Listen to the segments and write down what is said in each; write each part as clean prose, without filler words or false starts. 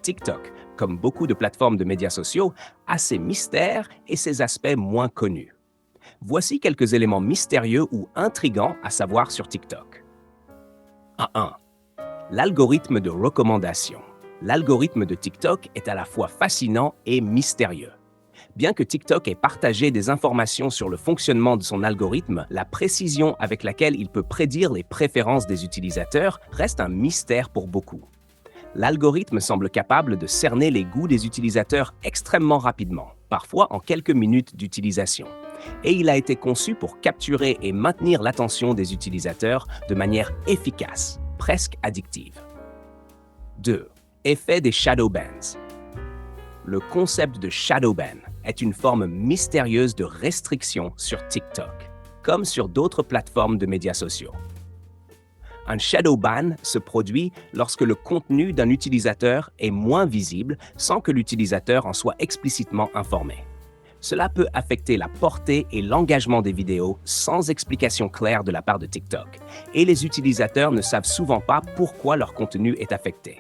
TikTok, comme beaucoup de plateformes de médias sociaux, a ses mystères et ses aspects moins connus. Voici quelques éléments mystérieux ou intrigants à savoir sur TikTok. 1. L'algorithme de recommandation. L'algorithme de TikTok est à la fois fascinant et mystérieux. Bien que TikTok ait partagé des informations sur le fonctionnement de son algorithme, la précision avec laquelle il peut prédire les préférences des utilisateurs reste un mystère pour beaucoup. L'algorithme semble capable de cerner les goûts des utilisateurs extrêmement rapidement, parfois en quelques minutes d'utilisation. Et il a été conçu pour capturer et maintenir l'attention des utilisateurs de manière efficace, presque addictive. 2. Effet des shadow bans. Le concept de shadow ban est une forme mystérieuse de restriction sur TikTok, comme sur d'autres plateformes de médias sociaux. Un shadow ban se produit lorsque le contenu d'un utilisateur est moins visible sans que l'utilisateur en soit explicitement informé. Cela peut affecter la portée et l'engagement des vidéos sans explication claire de la part de TikTok, et les utilisateurs ne savent souvent pas pourquoi leur contenu est affecté.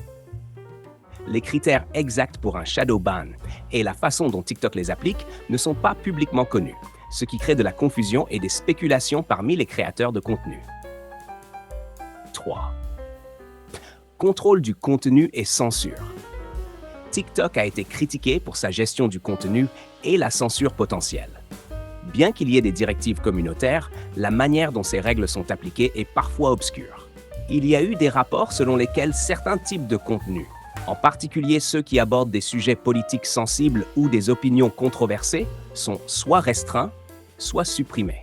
Les critères exacts pour un shadow ban et la façon dont TikTok les applique ne sont pas publiquement connus, ce qui crée de la confusion et des spéculations parmi les créateurs de contenu. 3. Contrôle du contenu et censure. TikTok a été critiqué pour sa gestion du contenu et la censure potentielle. Bien qu'il y ait des directives communautaires, la manière dont ces règles sont appliquées est parfois obscure. Il y a eu des rapports selon lesquels certains types de contenus, en particulier ceux qui abordent des sujets politiques sensibles ou des opinions controversées, sont soit restreints, soit supprimés.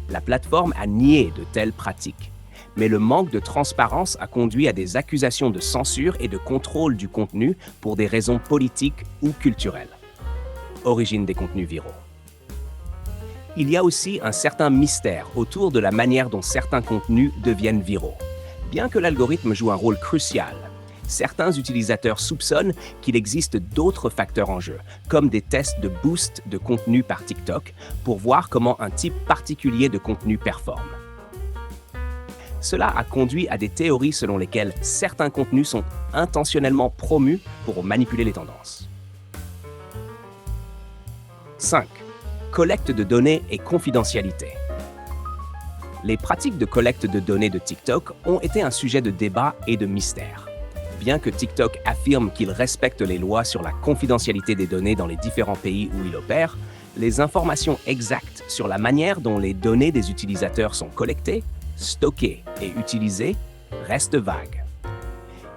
La plateforme a nié de telles pratiques, mais le manque de transparence a conduit à des accusations de censure et de contrôle du contenu pour des raisons politiques ou culturelles. Origine des contenus viraux. Il y a aussi un certain mystère autour de la manière dont certains contenus deviennent viraux. Bien que l'algorithme joue un rôle crucial, certains utilisateurs soupçonnent qu'il existe d'autres facteurs en jeu, comme des tests de boost de contenu par TikTok, pour voir comment un type particulier de contenu performe. Cela a conduit à des théories selon lesquelles certains contenus sont intentionnellement promus pour manipuler les tendances. 5. Collecte de données et confidentialité. Les pratiques de collecte de données de TikTok ont été un sujet de débat et de mystère. Bien que TikTok affirme qu'il respecte les lois sur la confidentialité des données dans les différents pays où il opère, les informations exactes sur la manière dont les données des utilisateurs sont collectées, stockées et utilisées restent vagues.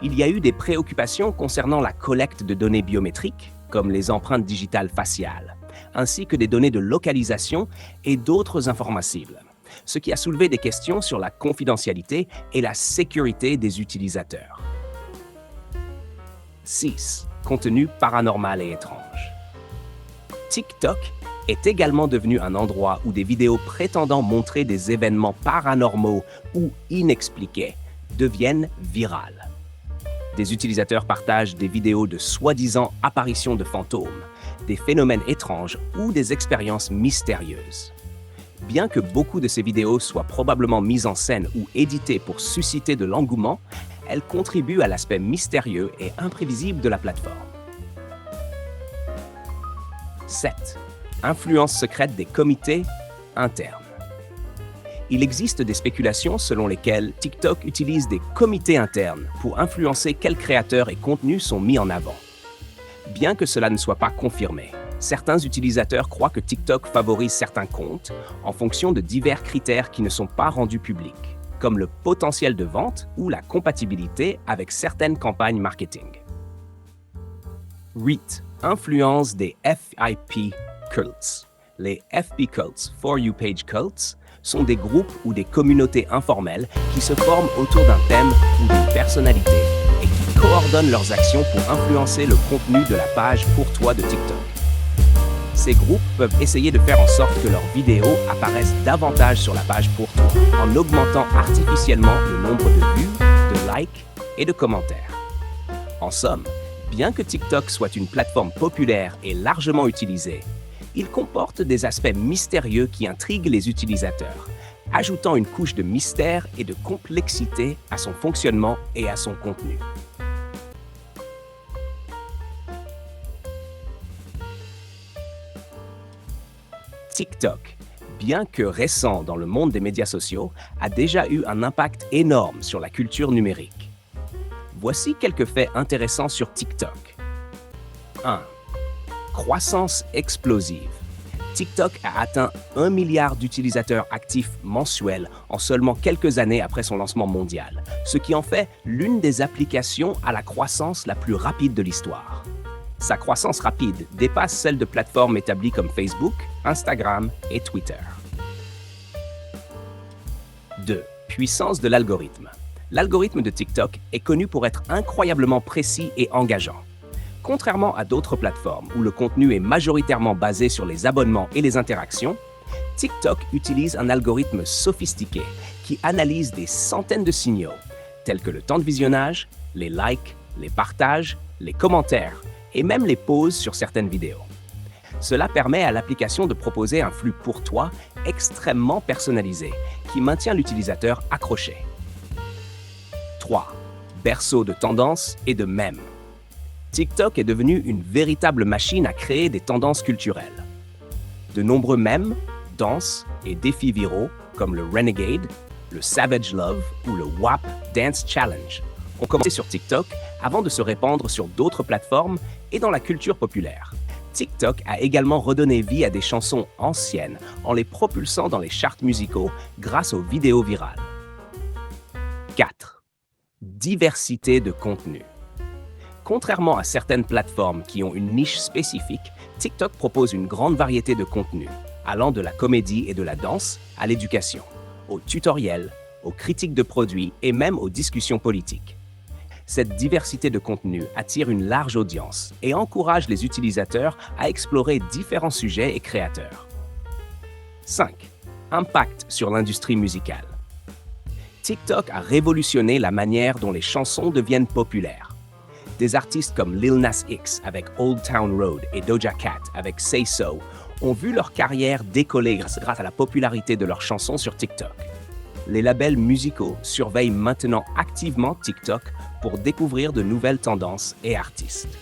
Il y a eu des préoccupations concernant la collecte de données biométriques, comme les empreintes digitales faciales, ainsi que des données de localisation et d'autres informations, ce qui a soulevé des questions sur la confidentialité et la sécurité des utilisateurs. 6. Contenu paranormal et étrange. TikTok est également devenu un endroit où des vidéos prétendant montrer des événements paranormaux ou inexpliqués deviennent virales. Des utilisateurs partagent des vidéos de soi-disant apparitions de fantômes, des phénomènes étranges ou des expériences mystérieuses. Bien que beaucoup de ces vidéos soient probablement mises en scène ou éditées pour susciter de l'engouement, elles contribuent à l'aspect mystérieux et imprévisible de la plateforme. 7. Influence secrète des comités internes. Il existe des spéculations selon lesquelles TikTok utilise des comités internes pour influencer quels créateurs et contenus sont mis en avant. Bien que cela ne soit pas confirmé, certains utilisateurs croient que TikTok favorise certains comptes en fonction de divers critères qui ne sont pas rendus publics, comme le potentiel de vente ou la compatibilité avec certaines campagnes marketing. 8. Influence des FYP cults. Les FB cults, For You Page cults, sont des groupes ou des communautés informelles qui se forment autour d'un thème ou d'une personnalité et qui coordonnent leurs actions pour influencer le contenu de la page Pour toi de TikTok. Ces groupes peuvent essayer de faire en sorte que leurs vidéos apparaissent davantage sur la page Pour toi, en augmentant artificiellement le nombre de vues, de likes et de commentaires. En somme, bien que TikTok soit une plateforme populaire et largement utilisée, il comporte des aspects mystérieux qui intriguent les utilisateurs, ajoutant une couche de mystère et de complexité à son fonctionnement et à son contenu. TikTok, bien que récent dans le monde des médias sociaux, a déjà eu un impact énorme sur la culture numérique. Voici quelques faits intéressants sur TikTok. 1. Croissance explosive. TikTok a atteint 1 milliard d'utilisateurs actifs mensuels en seulement quelques années après son lancement mondial, ce qui en fait l'une des applications à la croissance la plus rapide de l'histoire. Sa croissance rapide dépasse celle de plateformes établies comme Facebook, Instagram et Twitter. 2. Puissance de l'algorithme. L'algorithme de TikTok est connu pour être incroyablement précis et engageant. Contrairement à d'autres plateformes où le contenu est majoritairement basé sur les abonnements et les interactions, TikTok utilise un algorithme sophistiqué qui analyse des centaines de signaux, tels que le temps de visionnage, les likes, les partages, les commentaires et même les pauses sur certaines vidéos. Cela permet à l'application de proposer un flux pour toi extrêmement personnalisé qui maintient l'utilisateur accroché. 3. Berceau de tendances et de mèmes. TikTok est devenu une véritable machine à créer des tendances culturelles. De nombreux mèmes, danses et défis viraux comme le Renegade, le Savage Love ou le WAP Dance Challenge ont commencé sur TikTok avant de se répandre sur d'autres plateformes et dans la culture populaire. TikTok a également redonné vie à des chansons anciennes en les propulsant dans les charts musicaux grâce aux vidéos virales. 4. Diversité de contenu. Contrairement à certaines plateformes qui ont une niche spécifique, TikTok propose une grande variété de contenus, allant de la comédie et de la danse à l'éducation, aux tutoriels, aux critiques de produits et même aux discussions politiques. Cette diversité de contenus attire une large audience et encourage les utilisateurs à explorer différents sujets et créateurs. 5. Impact sur l'industrie musicale. TikTok a révolutionné la manière dont les chansons deviennent populaires. Des artistes comme Lil Nas X avec Old Town Road et Doja Cat avec Say So ont vu leur carrière décoller grâce à la popularité de leurs chansons sur TikTok. Les labels musicaux surveillent maintenant activement TikTok pour découvrir de nouvelles tendances et artistes.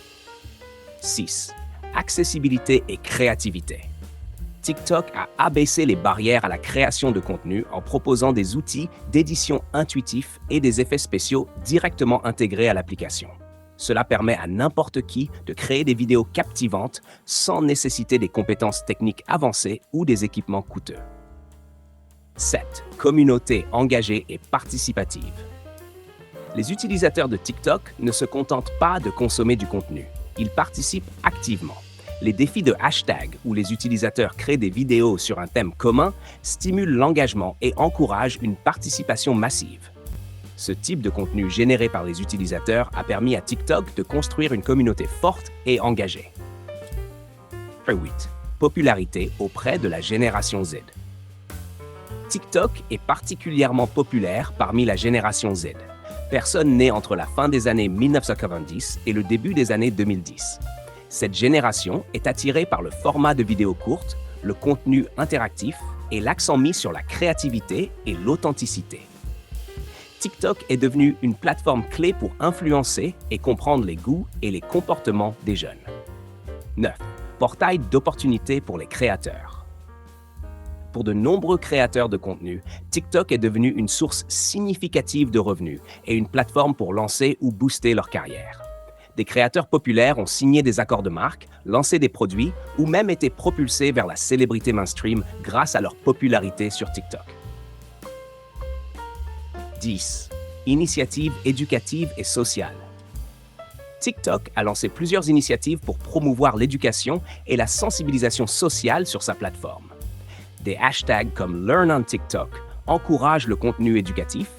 6. Accessibilité et créativité. TikTok a abaissé les barrières à la création de contenu en proposant des outils d'édition intuitifs et des effets spéciaux directement intégrés à l'application. Cela permet à n'importe qui de créer des vidéos captivantes sans nécessiter des compétences techniques avancées ou des équipements coûteux. 7. Communauté engagée et participative. Les utilisateurs de TikTok ne se contentent pas de consommer du contenu. Ils participent activement. Les défis de hashtag où les utilisateurs créent des vidéos sur un thème commun stimulent l'engagement et encouragent une participation massive. Ce type de contenu généré par les utilisateurs a permis à TikTok de construire une communauté forte et engagée. 8. Popularité auprès de la génération Z. TikTok est particulièrement populaire parmi la génération Z, personnes nées entre la fin des années 1990 et le début des années 2010. Cette génération est attirée par le format de vidéos courtes, le contenu interactif et l'accent mis sur la créativité et l'authenticité. TikTok est devenu une plateforme clé pour influencer et comprendre les goûts et les comportements des jeunes. 9. Portail d'opportunités pour les créateurs. Pour de nombreux créateurs de contenu, TikTok est devenu une source significative de revenus et une plateforme pour lancer ou booster leur carrière. Des créateurs populaires ont signé des accords de marque, lancé des produits ou même été propulsés vers la célébrité mainstream grâce à leur popularité sur TikTok. 10. Initiatives éducatives et sociales. TikTok a lancé plusieurs initiatives pour promouvoir l'éducation et la sensibilisation sociale sur sa plateforme. Des hashtags comme Learn on TikTok encouragent le contenu éducatif,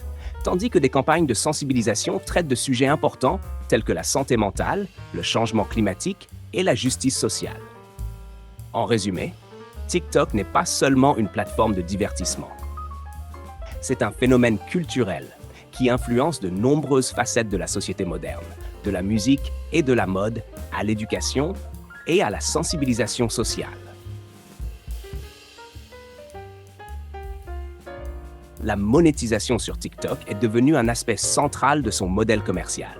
tandis que des campagnes de sensibilisation traitent de sujets importants tels que la santé mentale, le changement climatique et la justice sociale. En résumé, TikTok n'est pas seulement une plateforme de divertissement. C'est un phénomène culturel qui influence de nombreuses facettes de la société moderne, de la musique et de la mode à l'éducation et à la sensibilisation sociale. La monétisation sur TikTok est devenue un aspect central de son modèle commercial,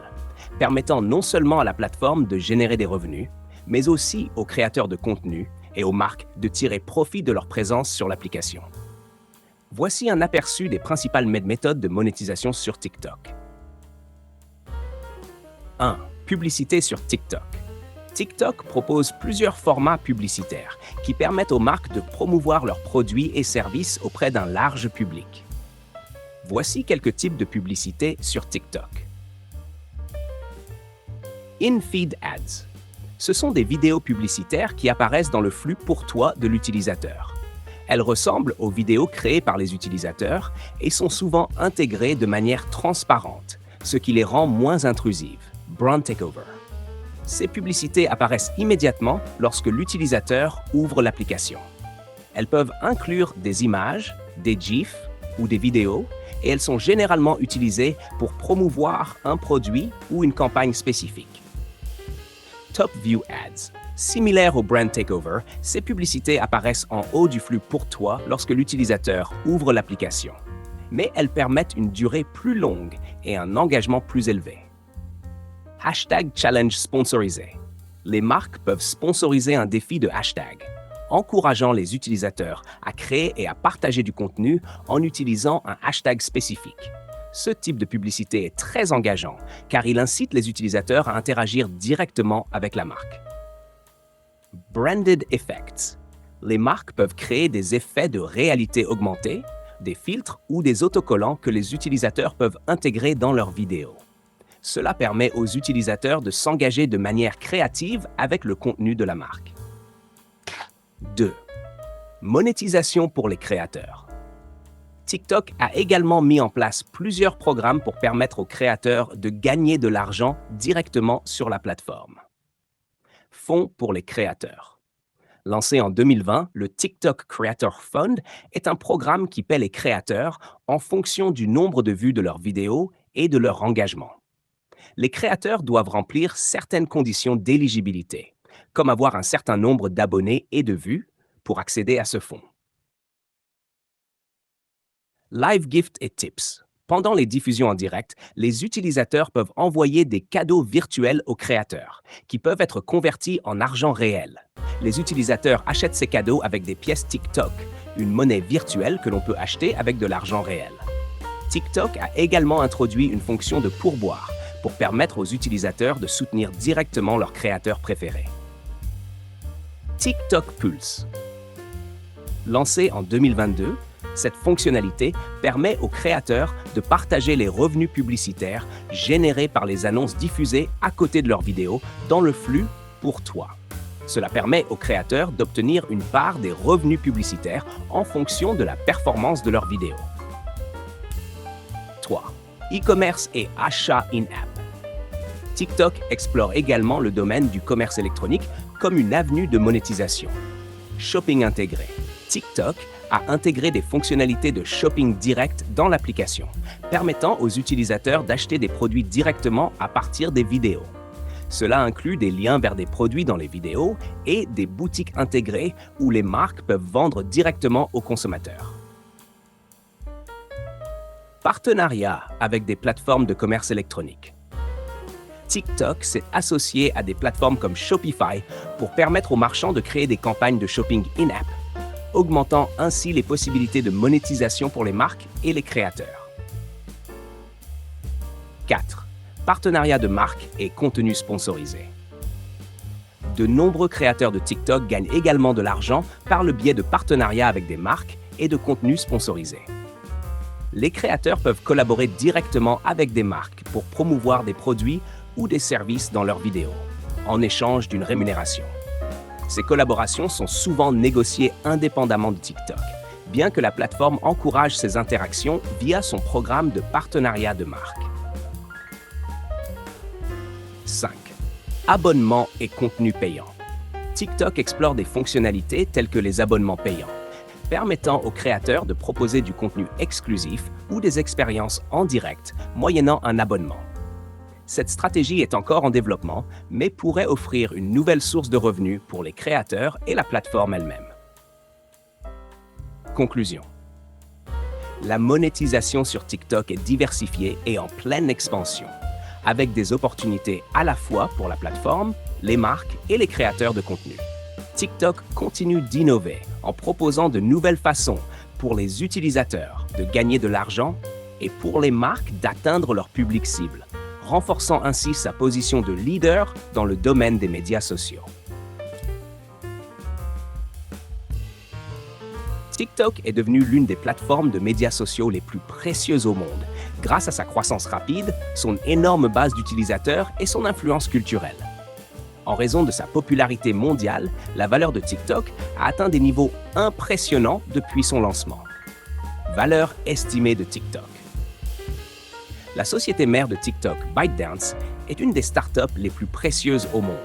permettant non seulement à la plateforme de générer des revenus, mais aussi aux créateurs de contenu et aux marques de tirer profit de leur présence sur l'application. Voici un aperçu des principales méthodes de monétisation sur TikTok. 1. Publicité sur TikTok. TikTok propose plusieurs formats publicitaires qui permettent aux marques de promouvoir leurs produits et services auprès d'un large public. Voici quelques types de publicités sur TikTok. In-feed ads. Ce sont des vidéos publicitaires qui apparaissent dans le flux pour toi de l'utilisateur. Elles ressemblent aux vidéos créées par les utilisateurs et sont souvent intégrées de manière transparente, ce qui les rend moins intrusives. Brand takeover. Ces publicités apparaissent immédiatement lorsque l'utilisateur ouvre l'application. Elles peuvent inclure des images, des GIFs ou des vidéos et elles sont généralement utilisées pour promouvoir un produit ou une campagne spécifique. Top View Ads. Similaires au Brand Takeover, ces publicités apparaissent en haut du flux pour toi lorsque l'utilisateur ouvre l'application. Mais elles permettent une durée plus longue et un engagement plus élevé. Hashtag Challenge sponsorisé. Les marques peuvent sponsoriser un défi de hashtag, encourageant les utilisateurs à créer et à partager du contenu en utilisant un hashtag spécifique. Ce type de publicité est très engageant car il incite les utilisateurs à interagir directement avec la marque. Branded Effects. Les marques peuvent créer des effets de réalité augmentée, des filtres ou des autocollants que les utilisateurs peuvent intégrer dans leurs vidéos. Cela permet aux utilisateurs de s'engager de manière créative avec le contenu de la marque. 2. Monétisation pour les créateurs. TikTok a également mis en place plusieurs programmes pour permettre aux créateurs de gagner de l'argent directement sur la plateforme. Fonds pour les créateurs. Lancé en 2020, le TikTok Creator Fund est un programme qui paie les créateurs en fonction du nombre de vues de leurs vidéos et de leur engagement. Les créateurs doivent remplir certaines conditions d'éligibilité, comme avoir un certain nombre d'abonnés et de vues, pour accéder à ce fonds. Live Gift et Tips. Pendant les diffusions en direct, les utilisateurs peuvent envoyer des cadeaux virtuels aux créateurs, qui peuvent être convertis en argent réel. Les utilisateurs achètent ces cadeaux avec des pièces TikTok, une monnaie virtuelle que l'on peut acheter avec de l'argent réel. TikTok a également introduit une fonction de pourboire pour permettre aux utilisateurs de soutenir directement leurs créateurs préférés. TikTok Pulse. Lancé en 2022, cette fonctionnalité permet aux créateurs de partager les revenus publicitaires générés par les annonces diffusées à côté de leurs vidéos dans le flux pour toi. Cela permet aux créateurs d'obtenir une part des revenus publicitaires en fonction de la performance de leurs vidéos. 3. E-commerce et achats in-app. TikTok explore également le domaine du commerce électronique comme une avenue de monétisation. Shopping intégré. TikTok a intégré des fonctionnalités de shopping direct dans l'application, permettant aux utilisateurs d'acheter des produits directement à partir des vidéos. Cela inclut des liens vers des produits dans les vidéos et des boutiques intégrées où les marques peuvent vendre directement aux consommateurs. Partenariat avec des plateformes de commerce électronique. TikTok s'est associé à des plateformes comme Shopify pour permettre aux marchands de créer des campagnes de shopping in-app, augmentant ainsi les possibilités de monétisation pour les marques et les créateurs. 4. Partenariat de marques et contenu sponsorisé. De nombreux créateurs de TikTok gagnent également de l'argent par le biais de partenariats avec des marques et de contenus sponsorisés. Les créateurs peuvent collaborer directement avec des marques pour promouvoir des produits ou des services dans leurs vidéos, en échange d'une rémunération. Ces collaborations sont souvent négociées indépendamment de TikTok, bien que la plateforme encourage ces interactions via son programme de partenariat de marque. 5. Abonnements et contenus payants. TikTok explore des fonctionnalités telles que les abonnements payants, permettant aux créateurs de proposer du contenu exclusif ou des expériences en direct moyennant un abonnement. Cette stratégie est encore en développement, mais pourrait offrir une nouvelle source de revenus pour les créateurs et la plateforme elle-même. Conclusion. La monétisation sur TikTok est diversifiée et en pleine expansion, avec des opportunités à la fois pour la plateforme, les marques et les créateurs de contenu. TikTok continue d'innover en proposant de nouvelles façons pour les utilisateurs de gagner de l'argent et pour les marques d'atteindre leur public cible, renforçant ainsi sa position de leader dans le domaine des médias sociaux. TikTok est devenu l'une des plateformes de médias sociaux les plus précieuses au monde, grâce à sa croissance rapide, son énorme base d'utilisateurs et son influence culturelle. En raison de sa popularité mondiale, la valeur de TikTok a atteint des niveaux impressionnants depuis son lancement. Valeur estimée de TikTok. La société mère de TikTok, ByteDance, est une des startups les plus précieuses au monde.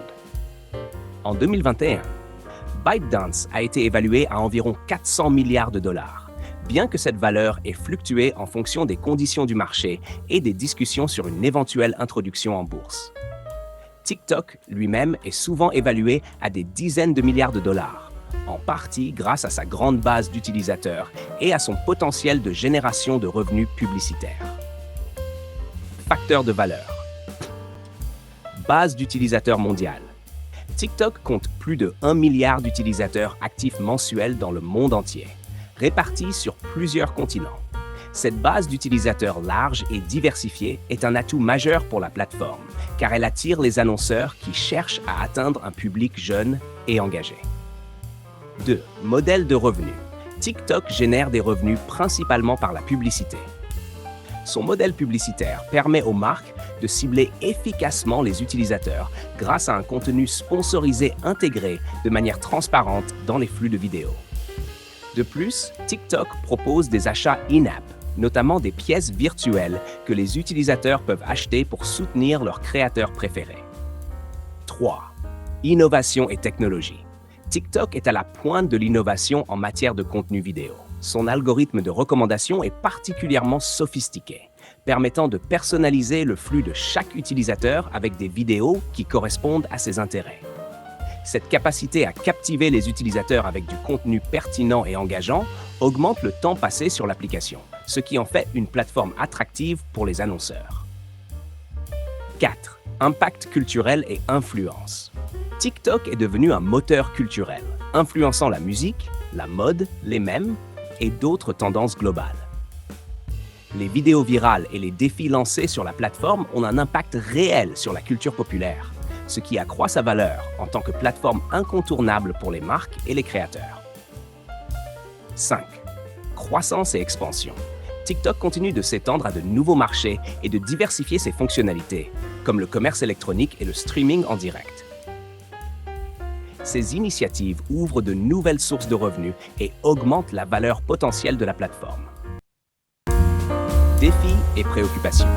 En 2021, ByteDance a été évalué à environ 400 milliards de dollars, bien que cette valeur ait fluctué en fonction des conditions du marché et des discussions sur une éventuelle introduction en bourse. TikTok lui-même est souvent évalué à des dizaines de milliards de dollars, en partie grâce à sa grande base d'utilisateurs et à son potentiel de génération de revenus publicitaires. Facteur de valeur. Base d'utilisateurs mondiale. TikTok compte plus de 1 milliard d'utilisateurs actifs mensuels dans le monde entier, répartis sur plusieurs continents. Cette base d'utilisateurs large et diversifiée est un atout majeur pour la plateforme, car elle attire les annonceurs qui cherchent à atteindre un public jeune et engagé. 2. Modèle de revenus. TikTok génère des revenus principalement par la publicité. Son modèle publicitaire permet aux marques de cibler efficacement les utilisateurs grâce à un contenu sponsorisé intégré de manière transparente dans les flux de vidéos. De plus, TikTok propose des achats in-app, notamment des pièces virtuelles que les utilisateurs peuvent acheter pour soutenir leurs créateurs préférés. 3. Innovation et technologie. TikTok est à la pointe de l'innovation en matière de contenu vidéo. Son algorithme de recommandation est particulièrement sophistiqué, permettant de personnaliser le flux de chaque utilisateur avec des vidéos qui correspondent à ses intérêts. Cette capacité à captiver les utilisateurs avec du contenu pertinent et engageant augmente le temps passé sur l'application, ce qui en fait une plateforme attractive pour les annonceurs. 4. Impact culturel et influence. TikTok est devenu un moteur culturel, influençant la musique, la mode, les mèmes et d'autres tendances globales. Les vidéos virales et les défis lancés sur la plateforme ont un impact réel sur la culture populaire, ce qui accroît sa valeur en tant que plateforme incontournable pour les marques et les créateurs. 5. Croissance et expansion. TikTok continue de s'étendre à de nouveaux marchés et de diversifier ses fonctionnalités, comme le commerce électronique et le streaming en direct. Ces initiatives ouvrent de nouvelles sources de revenus et augmentent la valeur potentielle de la plateforme. Défis et préoccupations.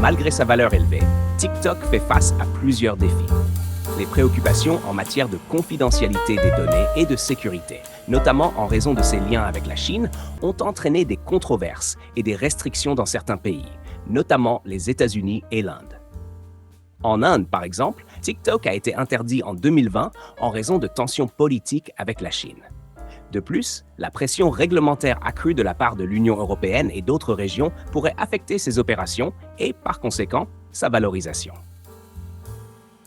Malgré sa valeur élevée, TikTok fait face à plusieurs défis. Les préoccupations en matière de confidentialité des données et de sécurité, notamment en raison de ses liens avec la Chine, ont entraîné des controverses et des restrictions dans certains pays, notamment les États-Unis et l'Inde. En Inde, par exemple, TikTok a été interdit en 2020 en raison de tensions politiques avec la Chine. De plus, la pression réglementaire accrue de la part de l'Union européenne et d'autres régions pourrait affecter ses opérations et, par conséquent, sa valorisation.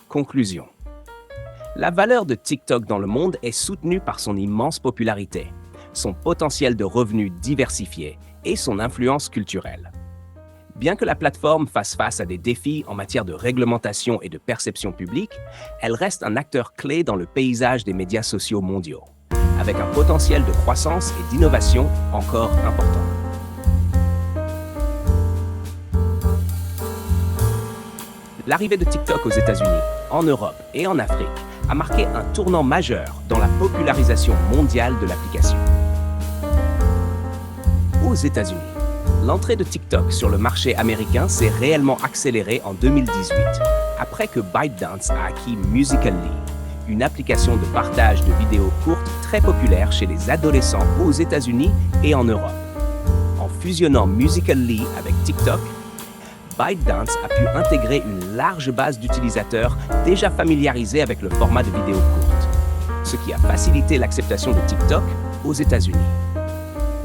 Conclusion. La valeur de TikTok dans le monde est soutenue par son immense popularité, son potentiel de revenus diversifié et son influence culturelle. Bien que la plateforme fasse face à des défis en matière de réglementation et de perception publique, elle reste un acteur clé dans le paysage des médias sociaux mondiaux, avec un potentiel de croissance et d'innovation encore important. L'arrivée de TikTok aux États-Unis, en Europe et en Afrique a marqué un tournant majeur dans la popularisation mondiale de l'application. Aux États-Unis, l'entrée de TikTok sur le marché américain s'est réellement accélérée en 2018, après que ByteDance a acquis Musical.ly, une application de partage de vidéos courtes très populaire chez les adolescents aux États-Unis et en Europe. En fusionnant Musical.ly avec TikTok, ByteDance a pu intégrer une large base d'utilisateurs déjà familiarisés avec le format de vidéos courtes, ce qui a facilité l'acceptation de TikTok aux États-Unis.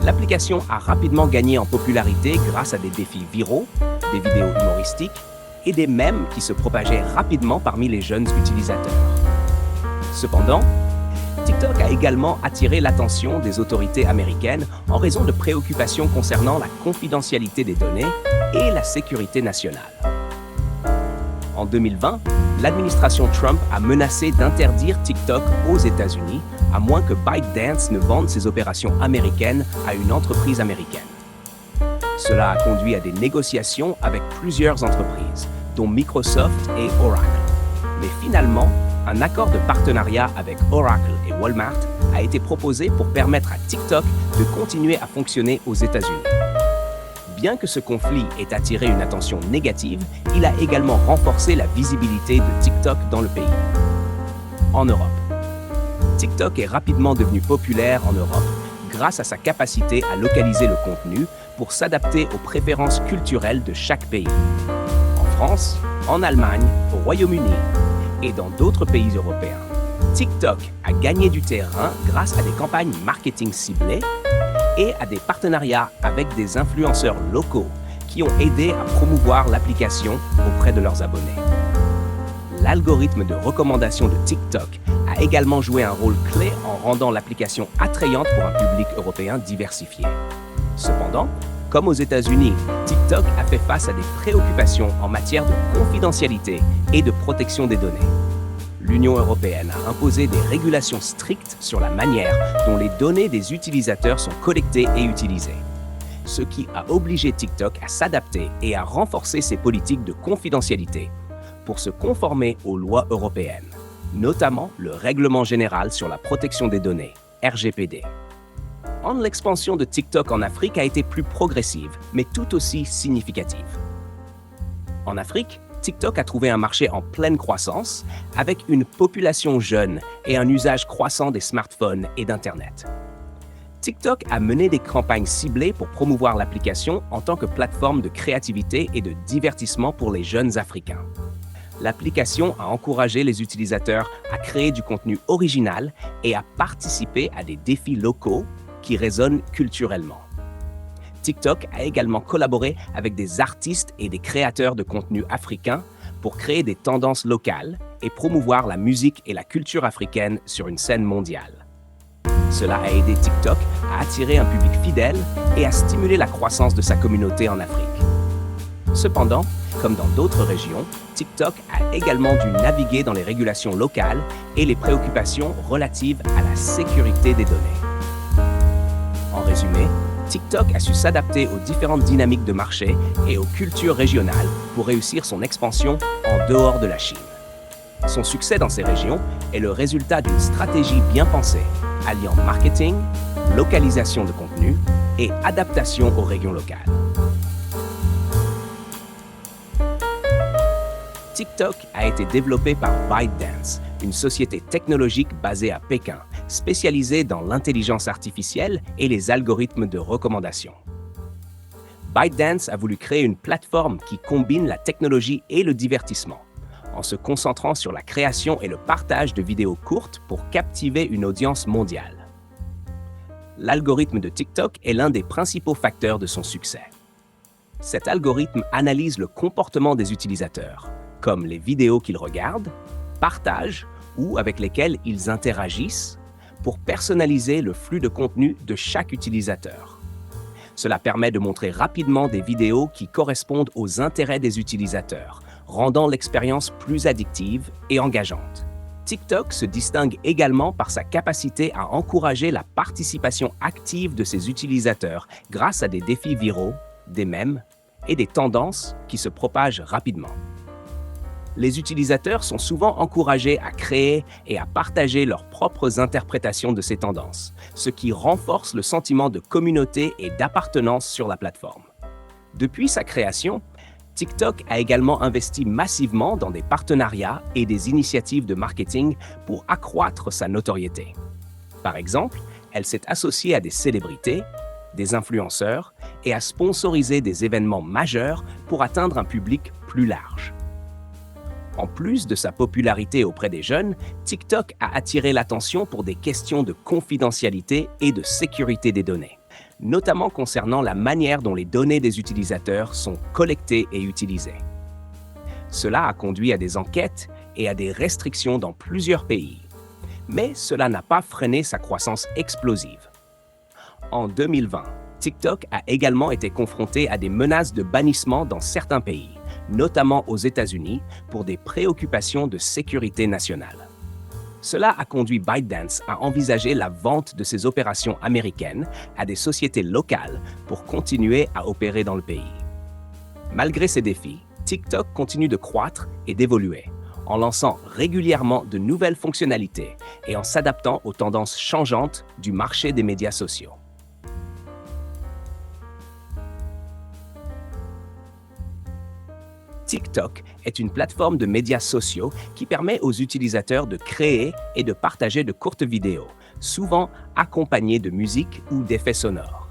L'application a rapidement gagné en popularité grâce à des défis viraux, des vidéos humoristiques et des mèmes qui se propageaient rapidement parmi les jeunes utilisateurs. Cependant, TikTok a également attiré l'attention des autorités américaines en raison de préoccupations concernant la confidentialité des données et la sécurité nationale. En 2020, l'administration Trump a menacé d'interdire TikTok aux États-Unis, à moins que ByteDance ne vende ses opérations américaines à une entreprise américaine. Cela a conduit à des négociations avec plusieurs entreprises, dont Microsoft et Oracle. Mais finalement, un accord de partenariat avec Oracle et Walmart a été proposé pour permettre à TikTok de continuer à fonctionner aux États-Unis. Bien que ce conflit ait attiré une attention négative, il a également renforcé la visibilité de TikTok dans le pays. En Europe, TikTok est rapidement devenu populaire en Europe grâce à sa capacité à localiser le contenu pour s'adapter aux préférences culturelles de chaque pays. En France, en Allemagne, au Royaume-Uni et dans d'autres pays européens, TikTok a gagné du terrain grâce à des campagnes marketing ciblées et à des partenariats avec des influenceurs locaux qui ont aidé à promouvoir l'application auprès de leurs abonnés. L'algorithme de recommandation de TikTok a également joué un rôle clé en rendant l'application attrayante pour un public européen diversifié. Cependant, comme aux États-Unis, TikTok a fait face à des préoccupations en matière de confidentialité et de protection des données. L'Union européenne a imposé des régulations strictes sur la manière dont les données des utilisateurs sont collectées et utilisées, ce qui a obligé TikTok à s'adapter et à renforcer ses politiques de confidentialité pour se conformer aux lois européennes, notamment le Règlement général sur la protection des données, RGPD. L'expansion de TikTok en Afrique a été plus progressive, mais tout aussi significative. En Afrique, TikTok a trouvé un marché en pleine croissance, avec une population jeune et un usage croissant des smartphones et d'Internet. TikTok a mené des campagnes ciblées pour promouvoir l'application en tant que plateforme de créativité et de divertissement pour les jeunes Africains. L'application a encouragé les utilisateurs à créer du contenu original et à participer à des défis locaux qui résonnent culturellement. TikTok a également collaboré avec des artistes et des créateurs de contenu africains pour créer des tendances locales et promouvoir la musique et la culture africaine sur une scène mondiale. Cela a aidé TikTok à attirer un public fidèle et à stimuler la croissance de sa communauté en Afrique. Cependant, comme dans d'autres régions, TikTok a également dû naviguer dans les régulations locales et les préoccupations relatives à la sécurité des données. En résumé, TikTok a su s'adapter aux différentes dynamiques de marché et aux cultures régionales pour réussir son expansion en dehors de la Chine. Son succès dans ces régions est le résultat d'une stratégie bien pensée, alliant marketing, localisation de contenu et adaptation aux régions locales. TikTok a été développé par ByteDance, une société technologique basée à Pékin, spécialisée dans l'intelligence artificielle et les algorithmes de recommandation. ByteDance a voulu créer une plateforme qui combine la technologie et le divertissement, en se concentrant sur la création et le partage de vidéos courtes pour captiver une audience mondiale. L'algorithme de TikTok est l'un des principaux facteurs de son succès. Cet algorithme analyse le comportement des utilisateurs, comme les vidéos qu'ils regardent, partagent ou avec lesquelles ils interagissent, pour personnaliser le flux de contenu de chaque utilisateur. Cela permet de montrer rapidement des vidéos qui correspondent aux intérêts des utilisateurs, rendant l'expérience plus addictive et engageante. TikTok se distingue également par sa capacité à encourager la participation active de ses utilisateurs grâce à des défis viraux, des mèmes et des tendances qui se propagent rapidement. Les utilisateurs sont souvent encouragés à créer et à partager leurs propres interprétations de ces tendances, ce qui renforce le sentiment de communauté et d'appartenance sur la plateforme. Depuis sa création, TikTok a également investi massivement dans des partenariats et des initiatives de marketing pour accroître sa notoriété. Par exemple, elle s'est associée à des célébrités, des influenceurs et a sponsorisé des événements majeurs pour atteindre un public plus large. En plus de sa popularité auprès des jeunes, TikTok a attiré l'attention pour des questions de confidentialité et de sécurité des données, notamment concernant la manière dont les données des utilisateurs sont collectées et utilisées. Cela a conduit à des enquêtes et à des restrictions dans plusieurs pays, Mais cela n'a pas freiné sa croissance explosive. En 2020, TikTok a également été confronté à des menaces de bannissement dans certains pays, notamment aux États-Unis, pour des préoccupations de sécurité nationale. Cela a conduit ByteDance à envisager la vente de ses opérations américaines à des sociétés locales pour continuer à opérer dans le pays. Malgré ces défis, TikTok continue de croître et d'évoluer, en lançant régulièrement de nouvelles fonctionnalités et en s'adaptant aux tendances changeantes du marché des médias sociaux. TikTok est une plateforme de médias sociaux qui permet aux utilisateurs de créer et de partager de courtes vidéos, souvent accompagnées de musique ou d'effets sonores.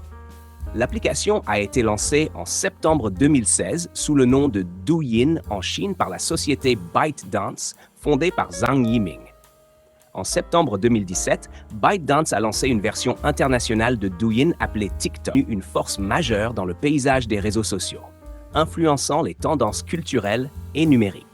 L'application a été lancée en septembre 2016 sous le nom de Douyin en Chine par la société ByteDance, fondée par Zhang Yiming. En septembre 2017, ByteDance a lancé une version internationale de Douyin appelée TikTok, une force majeure dans le paysage des réseaux sociaux, influençant les tendances culturelles et numériques.